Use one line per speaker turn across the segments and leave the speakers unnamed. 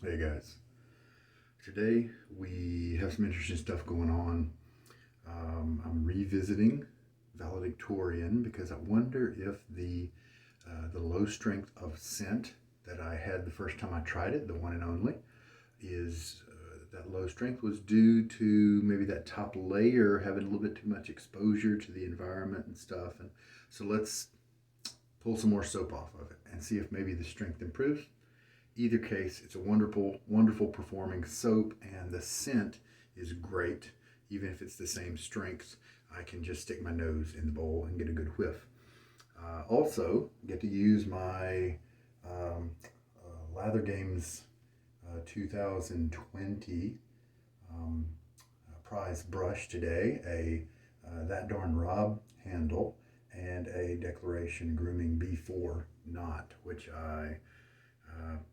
Hey guys, today we have some interesting stuff going on. I'm revisiting Valedictorian because I wonder if the low strength of scent that I had the first time I tried it, the one and only, is that low strength was due to maybe that top layer having a little bit too much exposure to the environment and stuff. And so let's pull some more soap off of it and see if maybe the strength improves. Either case, it's a wonderful, wonderful performing soap, and the scent is great. Even if it's the same strength, I can just stick my nose in the bowl and get a good whiff. Also, get to use my Lather Games 2020 prize brush today, a That Darn Rob handle, and a Declaration Grooming B4 knot, which I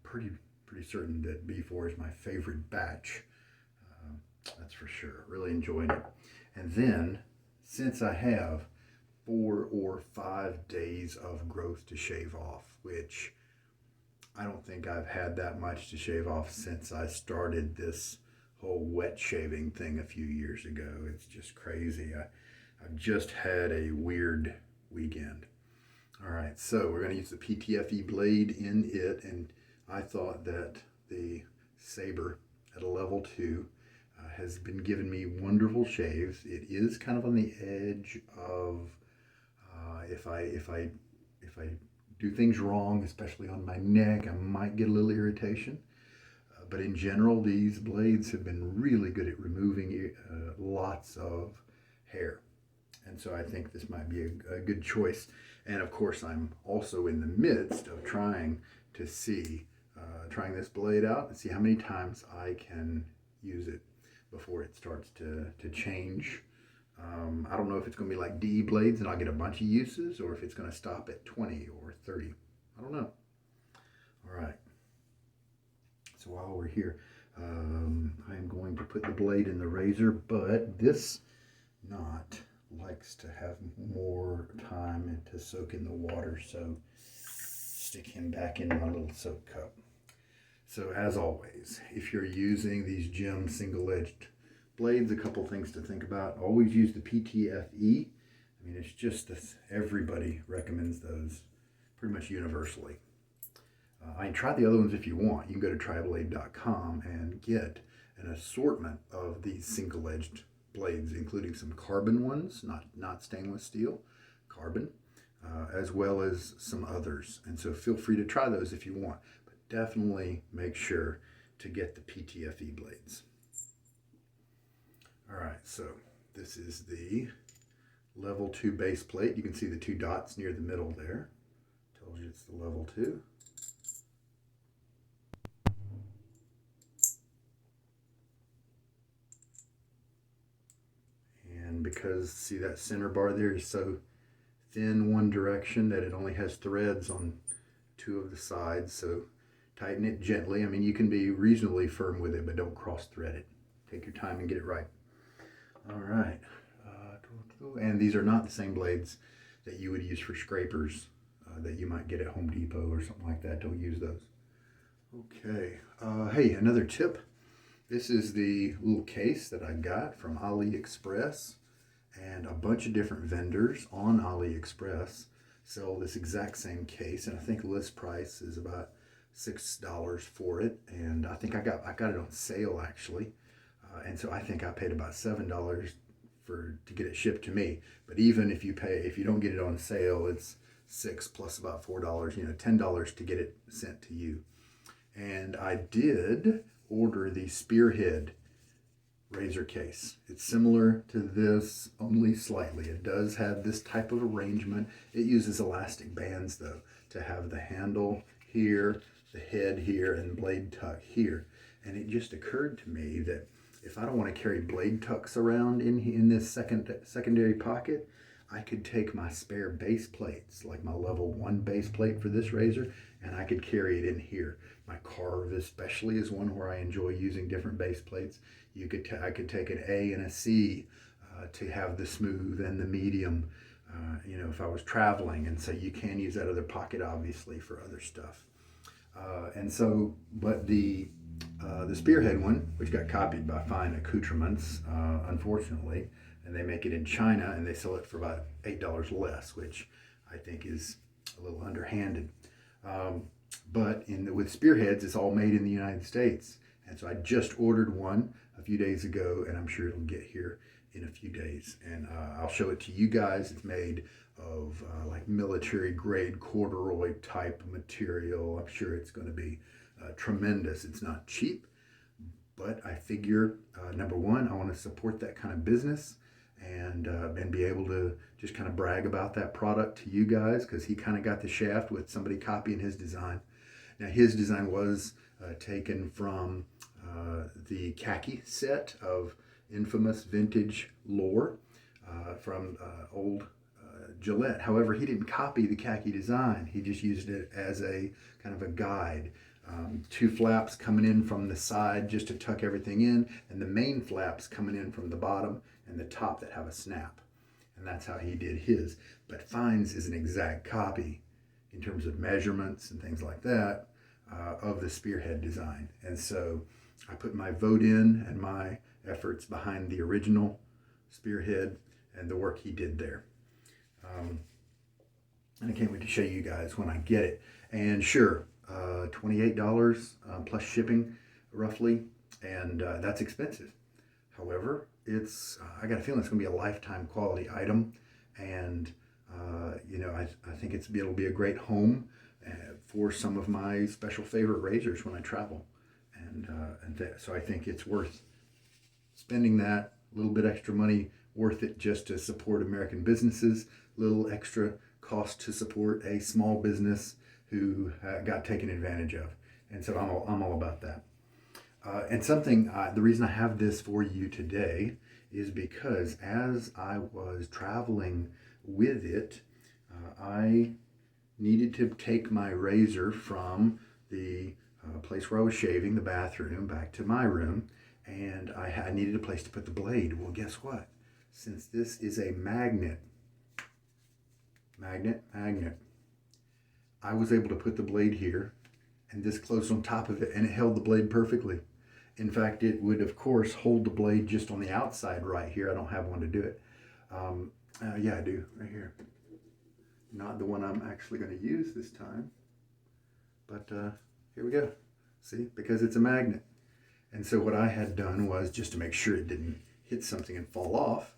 pretty certain that B4 is my favorite batch. That's for sure. Really enjoying it. And then, since I have 4 or 5 days of growth to shave off, which I don't think I've had that much to shave off since I started this whole wet shaving thing a few years ago. It's just crazy. I've just had a weird weekend. All right, so we're going to use the PTFE blade in it, and I thought that the Sabre at a level 2 has been giving me wonderful shaves. It is kind of on the edge of if I do things wrong, especially on my neck, I might get a little irritation. But in general, these blades have been really good at removing lots of hair. And so I think this might be a good choice. And of course, I'm also in the midst of trying this blade out and see how many times I can use it before it starts to change. I don't know if it's going to be like DE blades and I'll get a bunch of uses, or if it's going to stop at 20 or 30. I don't know. All right. So while we're here, I'm going to put the blade in the razor, but this knot likes to have more time to soak in the water, so stick him back in my little soap cup. So as always, if you're using these gem single-edged blades, a couple things to think about. Always use the PTFE. I mean, it's just this, everybody recommends those pretty much universally. I can try the other ones if you want. You can go to tryblade.com and get an assortment of these single-edged blades, including some carbon ones, not stainless steel, carbon, as well as some others. And so feel free to try those if you want, but definitely make sure to get the PTFE blades. All right, so this is the level 2 base plate. You can see the 2 dots near the middle there. Tells you it's the level 2. And because, see that center bar there is so thin one direction that it only has threads on 2 of the sides, so tighten it gently. I mean, you can be reasonably firm with it, but don't cross thread it. Take your time and get it right. All right, and these are not the same blades that you would use for scrapers that you might get at Home Depot or something like that. Don't use those. Okay, hey, another tip. This is the little case that I got from AliExpress, and a bunch of different vendors on AliExpress sell this exact same case, and I think list price is about $6 for it, and I think I got it on sale actually. And so I think I paid about $7 to get it shipped to me. But even if you don't get it on sale, it's $6 plus about $4, $10 to get it sent to you. And I did order the Spearhead razor case. It's similar to this, only slightly. It does have this type of arrangement. It uses elastic bands though, to have the handle here, the head here, and blade tuck here. And it just occurred to me that if I don't want to carry blade tucks around in this secondary pocket, I could take my spare base plates, like my level 1 base plate for this razor, and I could carry it in here. My Carve especially is one where I enjoy using different base plates. I could take an A and a C to have the smooth and the medium, if I was traveling. And so you can use that other pocket, obviously, for other stuff. But the The Spearhead one, which got copied by Fine Accoutrements, unfortunately, and they make it in China and they sell it for about $8 less, which I think is a little underhanded. But with Spearheads, it's all made in the United States. And so I just ordered one a few days ago, and I'm sure it'll get here in a few days. And I'll show it to you guys. It's made of like military grade corduroy type material. I'm sure it's going to be tremendous. It's not cheap, but I figure number one, I want to support that kind of business and be able to just kind of brag about that product to you guys, because he kind of got the shaft with somebody copying his design. Now his design was taken from the khaki set of infamous vintage lore from old Gillette. However, he didn't copy the khaki design. He just used it as a kind of a guide. Two flaps coming in from the side just to tuck everything in, and the main flaps coming in from the bottom and the top that have a snap. And that's how he did his. But Fine's is an exact copy in terms of measurements and things like that of the Spearhead design. And so I put my vote in and my efforts behind the original Spearhead and the work he did there. And I can't wait to show you guys when I get it. And sure, $28 plus shipping roughly, and that's expensive. However, I got a feeling it's going to be a lifetime quality item, and I think it'll be a great home for some of my special favorite razors when I travel, so I think it's worth spending that little bit extra money, worth it just to support American businesses, little extra cost to support a small business who got taken advantage of. And so I'm all about that. And the reason I have this for you today is because as I was traveling with it, I needed to take my razor from the place where I was shaving, the bathroom, back to my room, and I needed a place to put the blade. Well, guess what? Since this is a magnet, I was able to put the blade here and this close on top of it, and it held the blade perfectly. In fact, it would, of course, hold the blade just on the outside right here. I don't have one to do it. Yeah, I do, right here. Not the one I'm actually going to use this time. But here we go. See, because it's a magnet. And so what I had done was, just to make sure it didn't hit something and fall off,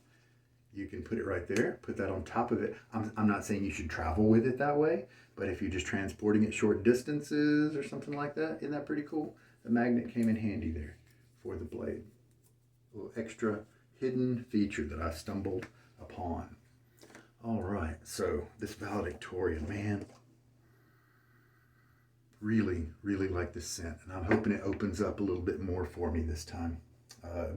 you can put it right there, put that on top of it. I'm not saying you should travel with it that way, but if you're just transporting it short distances or something like that, isn't that pretty cool? The magnet came in handy there for the blade. A little extra hidden feature that I stumbled upon. All right, so this Valedictorian, man, really, really like this scent, and I'm hoping it opens up a little bit more for me this time.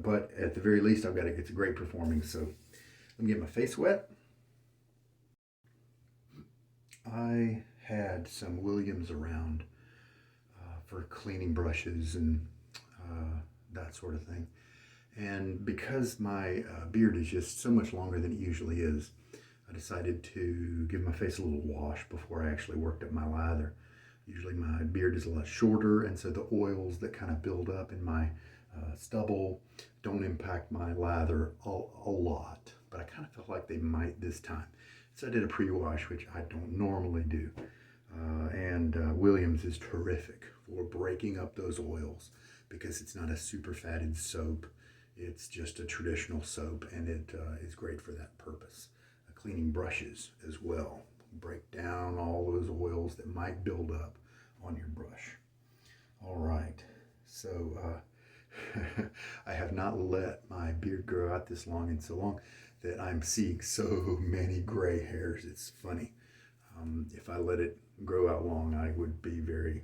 But at the very least, it's great performing, so let me get my face wet. I had some Williams around for cleaning brushes and that sort of thing. And because my beard is just so much longer than it usually is, I decided to give my face a little wash before I actually worked up my lather. Usually my beard is a lot shorter, and so the oils that kind of build up in my stubble don't impact my lather a lot, but I kind of felt like they might this time. So I did a pre-wash, which I don't normally do. Williams is terrific for breaking up those oils because it's not a super fatted soap. It's just a traditional soap, and it is great for that purpose. Cleaning brushes as well. Break down all those oils that might build up on your brush. All right, so I have not let my beard grow out this long and so long that I'm seeing so many gray hairs. It's funny. If I let it grow out long, I would be very,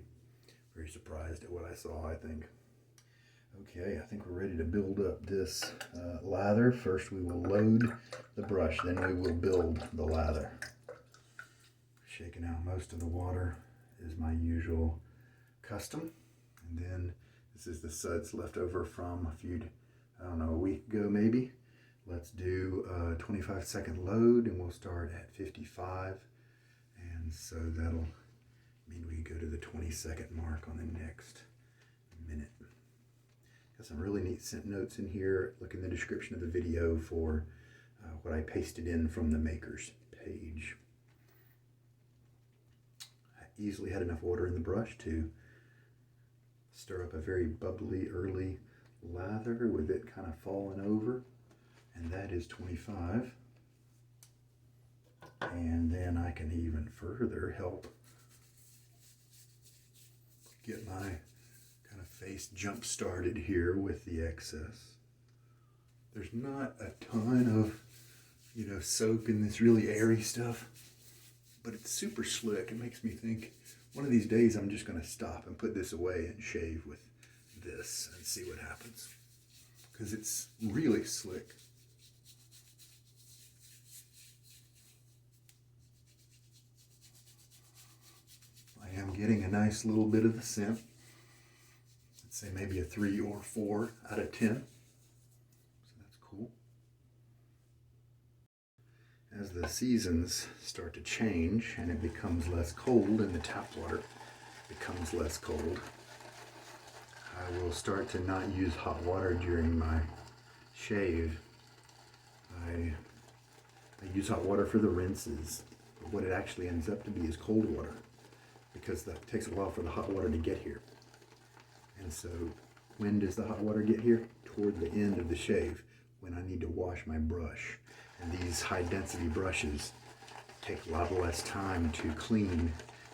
very surprised at what I saw, I think. Okay, I think we're ready to build up this lather. First we will load the brush, then we will build the lather. Shaking out most of the water is my usual custom. And then this is the suds left over from a week ago maybe. Let's do a 25-second load, and we'll start at 55. And so that'll mean we go to the 20-second mark on the next minute. Got some really neat scent notes in here. Look in the description of the video for what I pasted in from the maker's page. I easily had enough water in the brush to stir up a very bubbly early lather with it kind of falling over, and that is 25. And then I can even further help get my kind of face jump started here with the excess. There's not a ton of, soak in this really airy stuff, but it's super slick. It makes me think one of these days I'm just going to stop and put this away and shave with this and see what happens, because it's really slick. I am getting a nice little bit of the scent. Let's say maybe a 3 or 4 out of 10. So that's cool. As the seasons start to change and it becomes less cold and the tap water becomes less cold, I will start to not use hot water during my shave. I use hot water for the rinses, but what it actually ends up to be is cold water, because that takes a while for the hot water to get here. And so when does the hot water get here? Toward the end of the shave, when I need to wash my brush. And these high density brushes take a lot less time to clean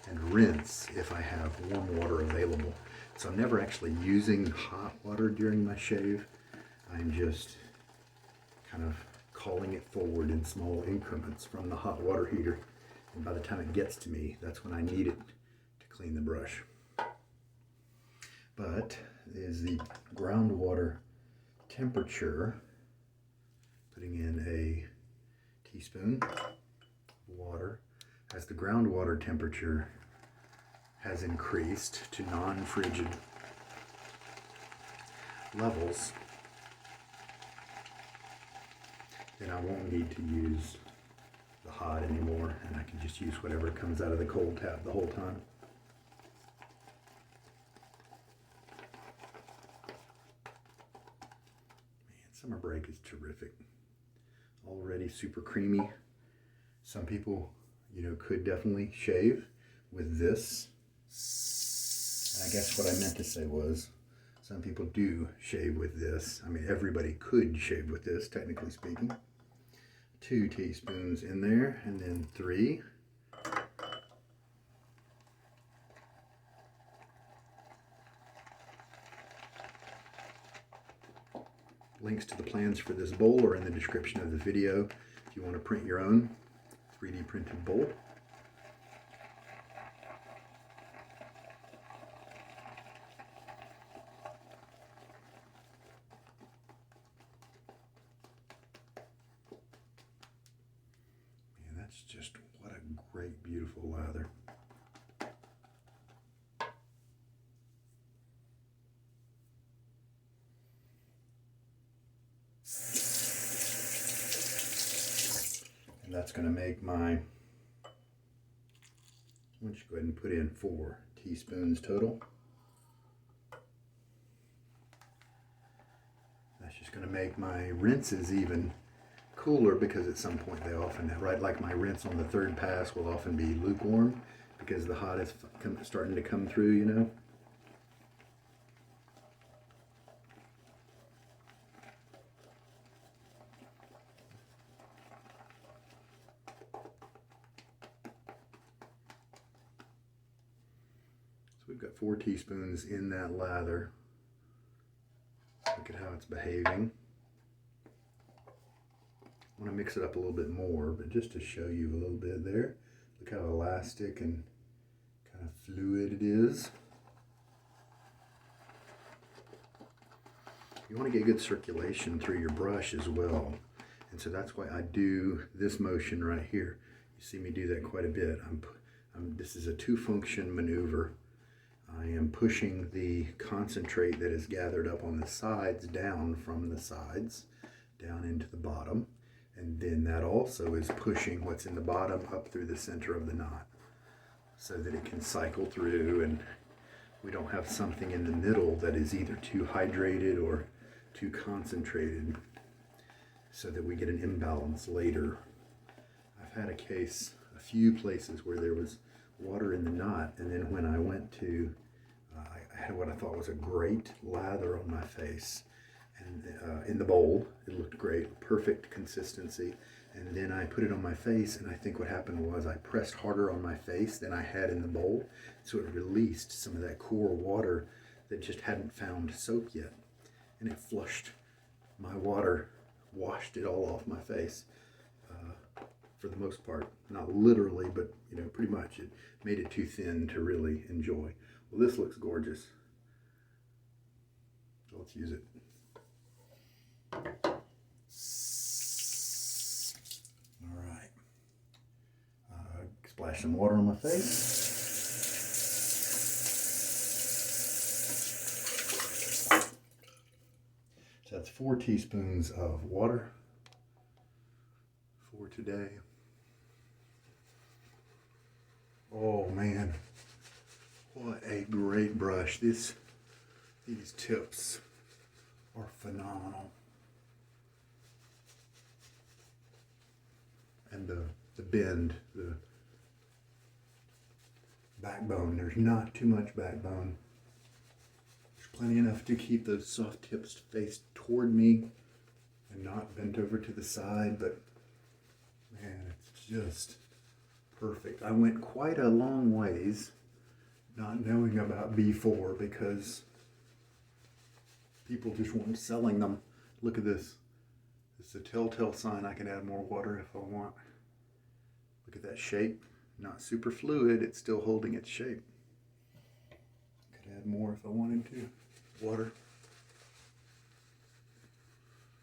and rinse if I have warm water available. So I'm never actually using hot water during my shave. I'm just kind of calling it forward in small increments from the hot water heater. And by the time it gets to me, that's when I need it to clean the brush. But is the groundwater temperature, putting in a teaspoon of water, as the groundwater temperature has increased to non-frigid levels, then I won't need to use the hot anymore, and I can just use whatever comes out of the cold tap the whole time. Man, summer break is terrific. Already super creamy. Some people, could definitely shave with this. And I guess what I meant to say was, some people do shave with this. I mean, everybody could shave with this, technically speaking. 2 teaspoons in there, and then 3. Links to the plans for this bowl are in the description of the video if you want to print your own 3D printed bowl. Man, that's just what a great, beautiful lather. And that's going to make my, why don't you go ahead and put in 4 teaspoons total. That's just going to make my rinses even cooler, because at some point they often, right, like my rinse on the 3rd pass will often be lukewarm because the hot is starting to come through, So we've got 4 teaspoons in that lather. Look at how it's behaving. I want to mix it up a little bit more, but just to show you a little bit there. Look how elastic and kind of fluid it is. You want to get good circulation through your brush as well. And so that's why I do this motion right here. You see me do that quite a bit. This is a 2-function maneuver. I am pushing the concentrate that is gathered up on the sides down from the sides down into the bottom. And then that also is pushing what's in the bottom up through the center of the knot, so that it can cycle through and we don't have something in the middle that is either too hydrated or too concentrated, so that we get an imbalance later. I've had a few places where there was water in the knot, and then when I went to, I had what I thought was a great lather on my face, and in the bowl, it looked great, perfect consistency, and then I put it on my face, and I think what happened was I pressed harder on my face than I had in the bowl, so it released some of that core water that just hadn't found soap yet, and it flushed my water, washed it all off my face, for the most part. Not literally, but pretty much. It made it too thin to really enjoy. Well, this looks gorgeous. So let's use it. All right. Splash some water on my face. So that's 4 teaspoons of water for today. Oh man, what a great brush. These tips are phenomenal. And the bend, the backbone, there's not too much backbone. There's plenty enough to keep those soft tips faced toward me and not bent over to the side, but man, it's just perfect. I went quite a long ways not knowing about B4 because people just weren't selling them. Look at this. It's a telltale sign I can add more water if I want. Look at that shape. Not super fluid. It's still holding its shape. Could add more if I wanted to. Water.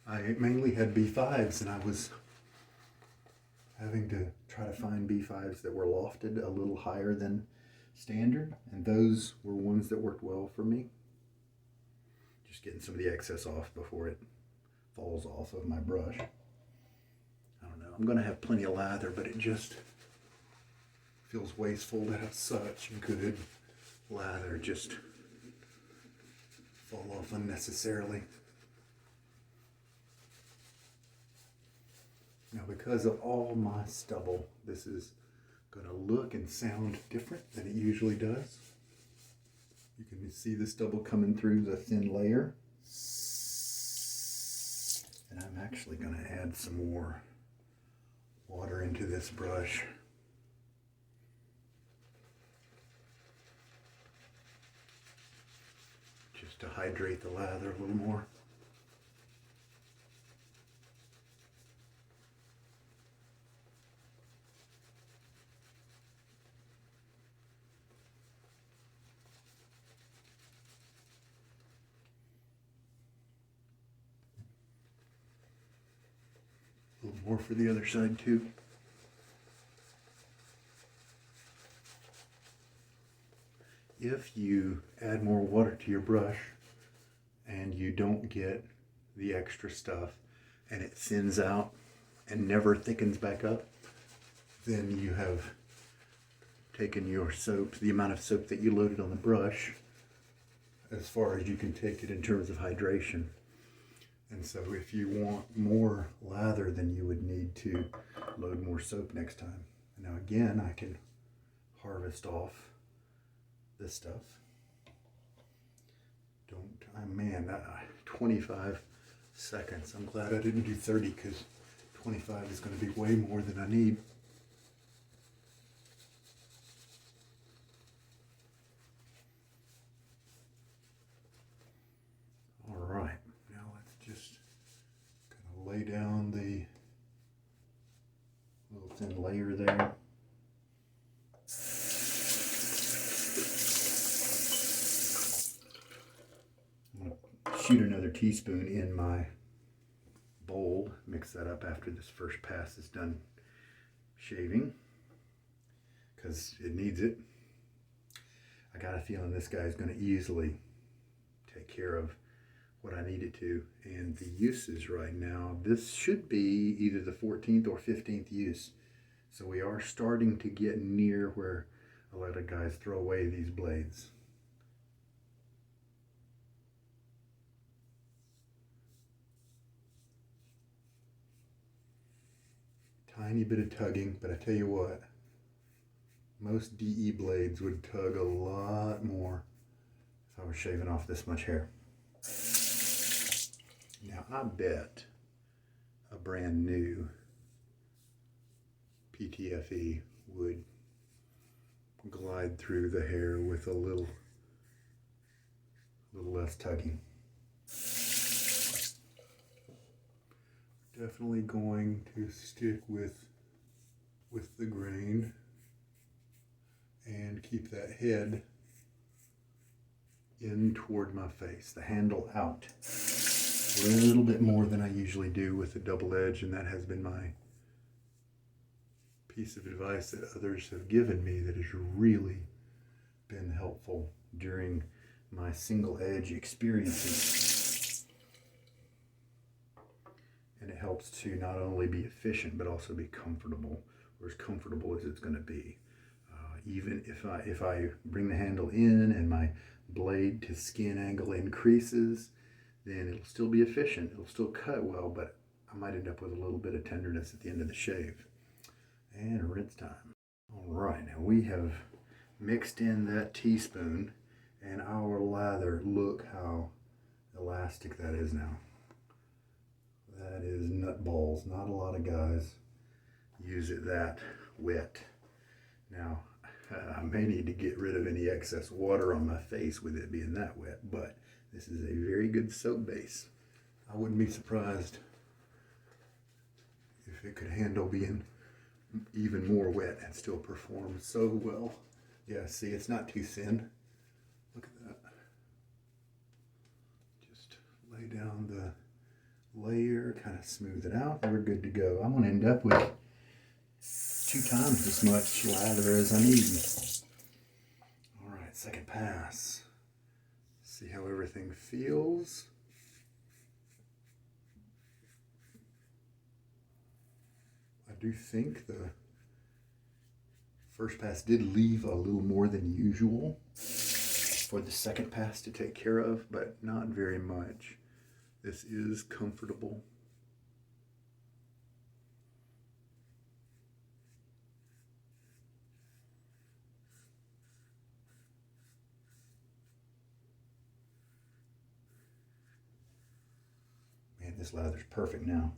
I mainly had B5s, and I was having to try to find B5s that were lofted a little higher than standard, and those were ones that worked well for me. Just getting some of the excess off before it falls off of my brush. I don't know. I'm going to have plenty of lather, but it just feels wasteful to have such good lather just fall off unnecessarily. Now, because of all my stubble, this is going to look and sound different than it usually does. You can see the stubble coming through the thin layer. And I'm actually going to add some more water into this brush. Just to hydrate the lather a little more. A little more for the other side too. If you add more water to your brush and you don't get the extra stuff and it thins out and never thickens back up, then you have taken your soap, the amount of soap that you loaded on the brush, as far as you can take it in terms of hydration. And so if you want more lather, then you would need to load more soap next time. Now again, I can harvest off this stuff. 25 seconds. I'm glad I didn't do 30 because 25 is going to be way more than I need. All right, now let's just kind of lay down the little thin layer there. Shoot another teaspoon in my bowl. Mix that up after this first pass is done shaving because it needs it. I got a feeling this guy is going to easily take care of what I need it to. And the uses right now, this should be either the 14th or 15th use. So we are starting to get near where a lot of guys throw away these blades. tiny bit of tugging, but I tell you what, most DE blades would tug a lot more if I was shaving off this much hair. Now I bet a brand new PTFE would glide through the hair with a little less tugging. Definitely going to stick with the grain and keep that head in toward my face, the handle out. A little bit more than I usually do with the double edge, and that has been my piece of advice that others have given me that has really been helpful during my single edge experiences. And it helps to not only be efficient but also be comfortable, or as comfortable as it's going to be. Even if I bring the handle in and my blade to skin angle increases, then it'll still be efficient. It'll still cut well, but I might end up with a little bit of tenderness at the end of the shave. And rinse time. All right, now we have mixed in that teaspoon and our lather. Look how elastic that is now. That is nutballs. Not a lot of guys use it that wet. Now, I may need to get rid of any excess water on my face with it being that wet, but this is a very good soap base. I wouldn't be surprised if it could handle being even more wet and still perform so well. Yeah, see, it's not too thin. Look at that. Just lay down the layer, kind of smooth it out, and we're good to go. I'm going to end up with 2 times as much lather as I need. All right, second pass. See how everything feels. I do think the first pass did leave a little more than usual for the second pass to take care of, but not very much. This is comfortable. Man, this lather's perfect now.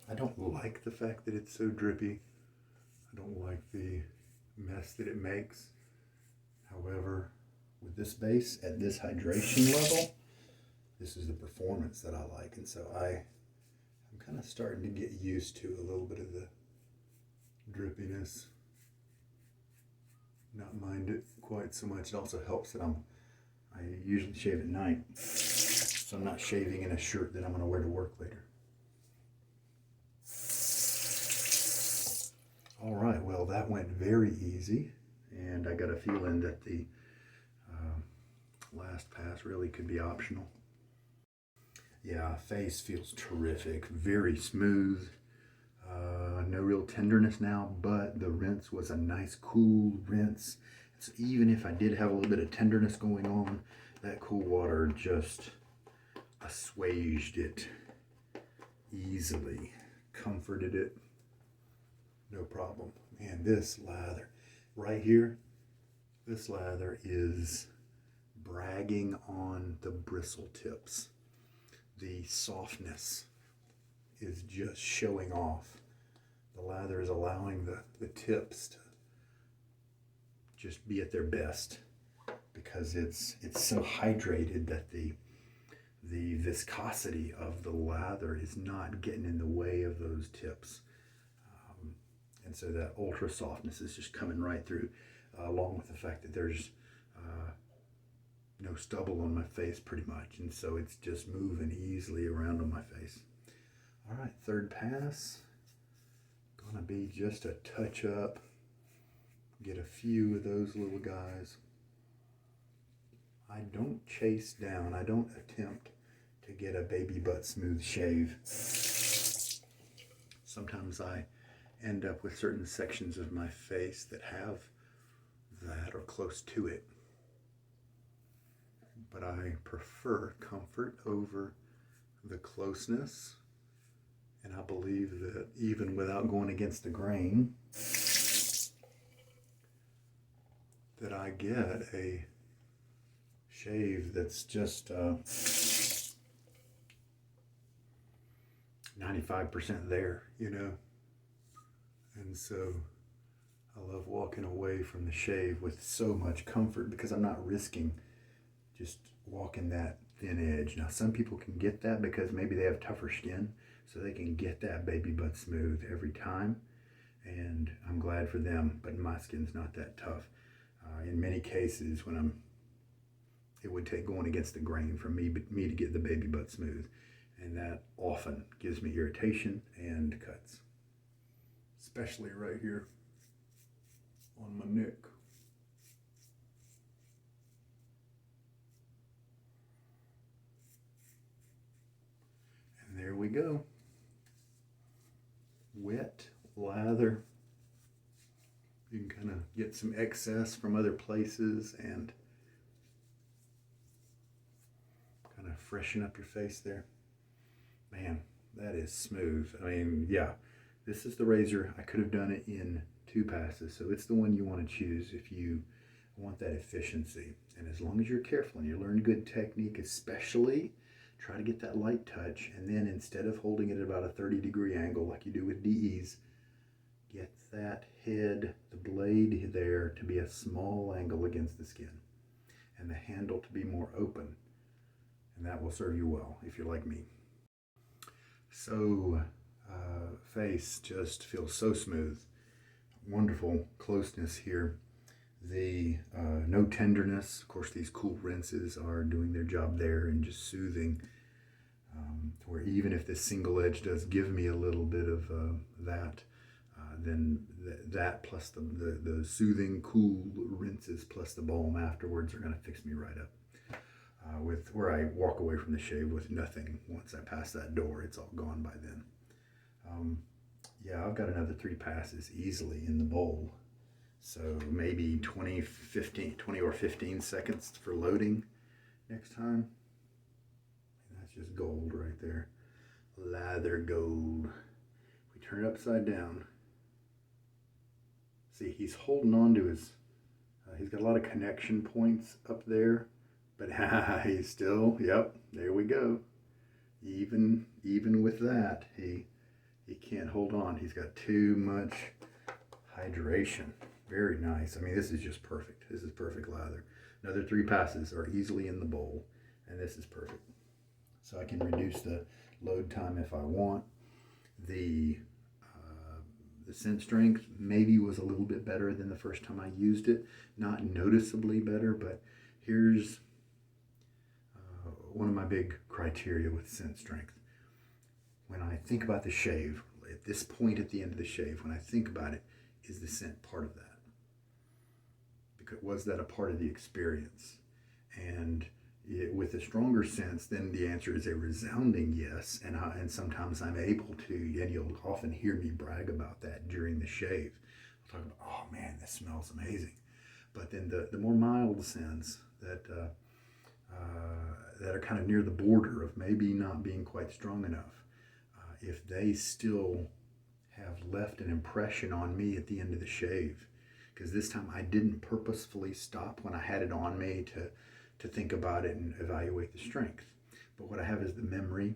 I don't like the fact that it's so drippy. I don't like the mess that it makes. However, with this base at this hydration level, this is the performance that I like. And so I'm kind of starting to get used to a little bit of the drippiness. Not mind it quite so much. It also helps that I usually shave at night, so I'm not shaving in a shirt that I'm going to wear to work later. All right, well, that went very easy, and I got a feeling that the last pass really could be optional. Yeah, face feels terrific, very smooth, no real tenderness now, but the rinse was a nice cool rinse. So even if I did have a little bit of tenderness going on, that cool water just assuaged it easily, comforted it. No problem. And this lather right here, this lather is bragging on the bristle tips. The softness is just showing off. The lather is allowing the tips to just be at their best because it's so hydrated that the viscosity of the lather is not getting in the way of those tips. And so that ultra softness is just coming right through, along with the fact that there's no stubble on my face pretty much. And so it's just moving easily around on my face. All right, third pass. Gonna be just a touch up. Get a few of those little guys. I don't chase down. I don't attempt to get a baby butt smooth shave. Sometimes I end up with certain sections of my face that have that or close to it. But I prefer comfort over the closeness, And I believe that even without going against the grain, that I get a shave that's just 95% there, you know. And so I love walking away from the shave with so much comfort because I'm not risking just walking that thin edge. Now, some people can get that because maybe they have tougher skin, so they can get that baby butt smooth every time. And I'm glad for them, but my skin's not that tough. In many cases, it would take going against the grain for me to get the baby butt smooth. And that often gives me irritation and cuts. Especially right here on my neck. And there we go. Wet lather. You can kind of get some excess from other places and kind of freshen up your face there. Man, that is smooth. I mean, yeah, this is the razor. I could have done it in 2 passes, so it's the one you want to choose if you want that efficiency. And as long as you're careful and you learn good technique, especially try to get that light touch, and then instead of holding it at about a 30-degree angle like you do with DEs, get that head, the blade there, to be a small angle against the skin, and the handle to be more open, and that will serve you well if you're like me. So, face just feels so smooth. Wonderful closeness here. The no tenderness. Of course, these cool rinses are doing their job there and just soothing. Where even if this single edge does give me a little bit of that, then that plus the soothing, cool rinses plus the balm afterwards are going to fix me right up. With where I walk away from the shave with nothing. Once I pass that door, it's all gone by then. Yeah, I've got another 3 passes easily in the bowl. So maybe 20 or 15 seconds for loading next time. And that's just gold right there. Lather gold. We turn it upside down. See, he's holding on to his, he's got a lot of connection points up there. But he's still, yep, there we go. Even with that, he can't hold on. He's got too much hydration. Very nice. I mean, this is just perfect. This is perfect lather. Another 3 passes are easily in the bowl, and this is perfect. So I can reduce the load time if I want. The scent strength maybe was a little bit better than the first time I used it. Not noticeably better, but here's one of my big criteria with scent strength. When I think about the shave, at this point at the end of the shave, when I think about it, is the scent part of that? Because was that a part of the experience? And with a stronger sense, then the answer is a resounding yes. And sometimes I'm able to, and you'll often hear me brag about that during the shave. I'll talk about, oh man, this smells amazing. But then the more mild scents that are kind of near the border of maybe not being quite strong enough, if they still have left an impression on me at the end of the shave, because this time I didn't purposefully stop when I had it on me to think about it and evaluate the strength. But what I have is the memory,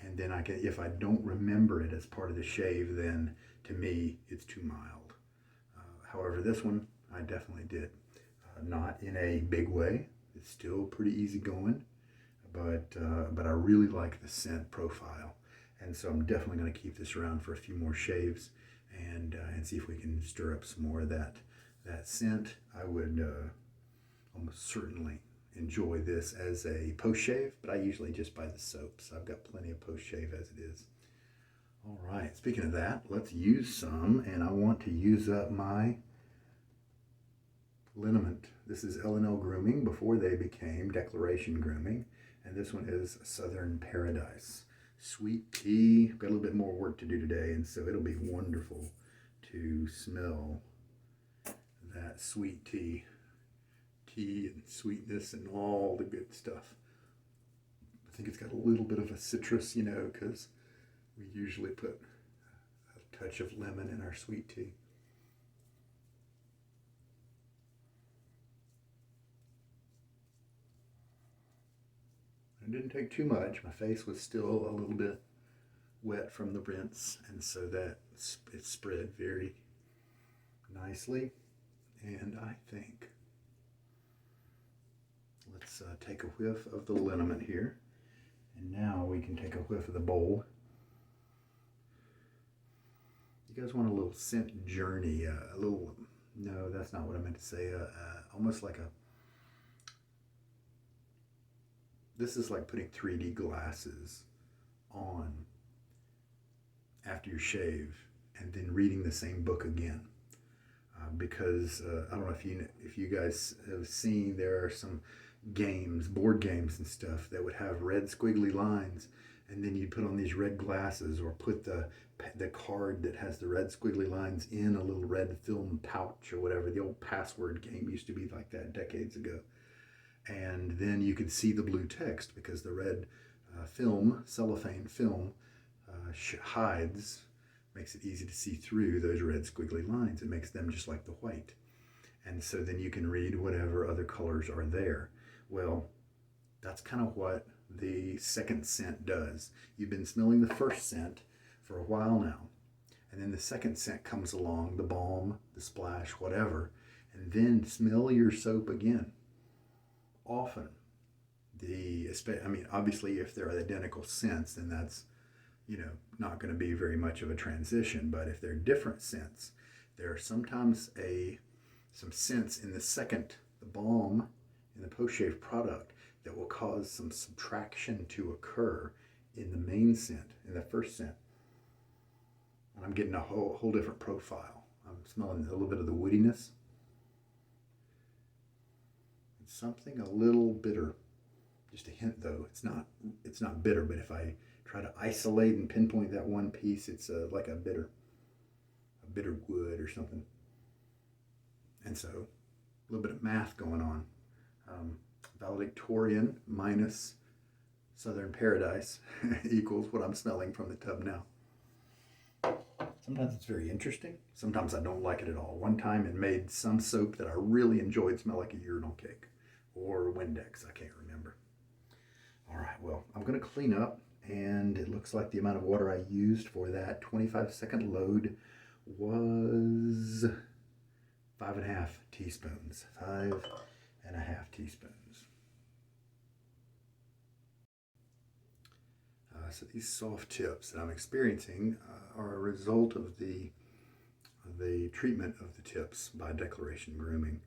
and then I can, if I don't remember it as part of the shave, then to me it's too mild. However, this one I definitely did. Not in a big way. It's still pretty easy going, but I really like the scent profile, and so I'm definitely going to keep this around for a few more shaves and see if we can stir up some more of that scent. I would almost certainly enjoy this as a post shave, but I usually just buy the soaps. I've got plenty of post shave as it is. All right, speaking of that, let's use some, and I want to use up my liniment. This is L&L Grooming before they became Declaration Grooming, and this one is Southern Paradise. Sweet tea. Got a little bit more work to do today, and so it'll be wonderful to smell that sweet tea and sweetness and all the good stuff. I think it's got a little bit of a citrus, because We usually put a touch of lemon in our sweet tea. It didn't take too much. My face was still a little bit wet from the rinse, and so that it spread very nicely. And I think let's take a whiff of the liniment here, and now we can take a whiff of the bowl. You guys want a little scent journey, a little, no, that's not what I meant to say, almost like this is like putting 3D glasses on after you shave and then reading the same book again. Because I don't know if you guys have seen, there are some games, board games and stuff that would have red squiggly lines, and then you put on these red glasses or put the card that has the red squiggly lines in a little red film pouch or whatever. The old password game used to be like that decades ago. And then you could see the blue text because the red cellophane film hides, makes it easy to see through those red squiggly lines. It makes them just like the white. And so then you can read whatever other colors are there. Well, that's kind of what the second scent does. You've been smelling the first scent for a while now, and then the second scent comes along, the balm, the splash, whatever, and then smell your soap again. Often, obviously if they're identical scents, then that's, not going to be very much of a transition. But if they're different scents, there are sometimes some scents in the balm in the post-shave product that will cause some subtraction to occur in the main scent, in the first scent. And I'm getting a whole different profile. I'm smelling a little bit of the woodiness. It's something a little bitter. Just a hint though, it's not bitter, but if I try to isolate and pinpoint that one piece, it's like a bitter wood or something. And so a little bit of math going on. Valedictorian minus Southern Paradise equals what I'm smelling from the tub now. Sometimes it's very interesting. Sometimes I don't like it at all. One time it made some soap that I really enjoyed smell like a urinal cake or Windex. I can't remember. All right, well, I'm going to clean up, and it looks like the amount of water I used for that 25-second load was 5.5 teaspoons. 5.5 teaspoons. So these soft tips that I'm experiencing are a result of the treatment of the tips by Declaration Grooming.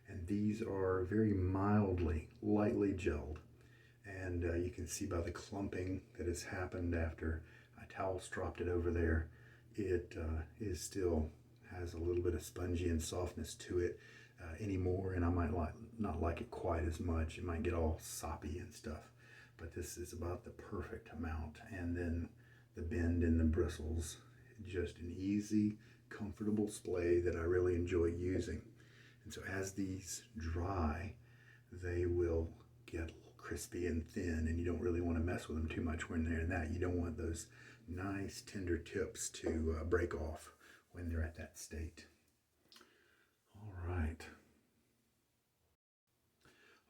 And these are very lightly gelled. And you can see by the clumping that has happened after a towel stropped it over there, it still has a little bit of spongy and softness to it anymore, and I might not like it quite as much. It might get all soppy and stuff, but this is about the perfect amount. And then the bend in the bristles, just an easy, comfortable splay that I really enjoy using. And so as these dry, they will get crispy and thin, and you don't really want to mess with them too much when they're in that. You don't want those nice tender tips to break off when they're at that state.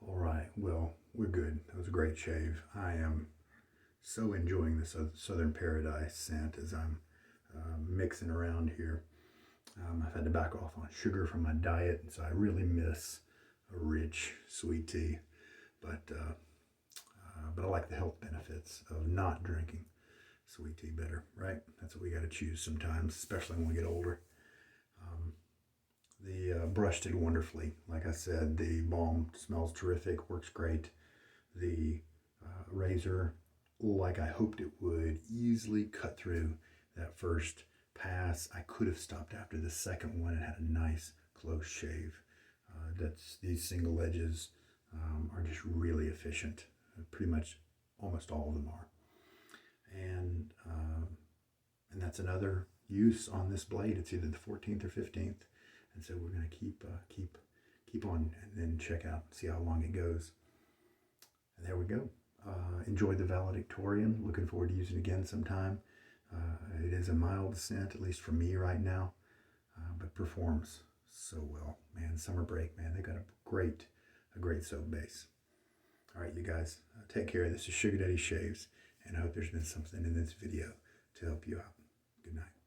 All right, well, we're good. That was a great shave. I am so enjoying the Southern Paradise scent as I'm mixing around here. I've had to back off on sugar from my diet, and so I really miss a rich sweet tea. But I like the health benefits of not drinking sweet tea better, right? That's what we got to choose sometimes, especially when we get older. The brush did wonderfully. Like I said, the balm smells terrific, works great. The razor, like I hoped it would, easily cut through that first pass. I could have stopped after the second one and had a nice close shave. These single edges are just really efficient. Pretty much almost all of them are. And that's another use on this blade. It's either the 14th or 15th. And so we're going to keep on and then check out, see how long it goes. And there we go. Enjoyed the Valedictorian. Looking forward to using it again sometime. It is a mild scent, at least for me right now, but performs so well. Man, Summer Break, man, they got a great soap base. All right, you guys, take care. This is Sugar Daddy Shaves, and I hope there's been something in this video to help you out. Good night.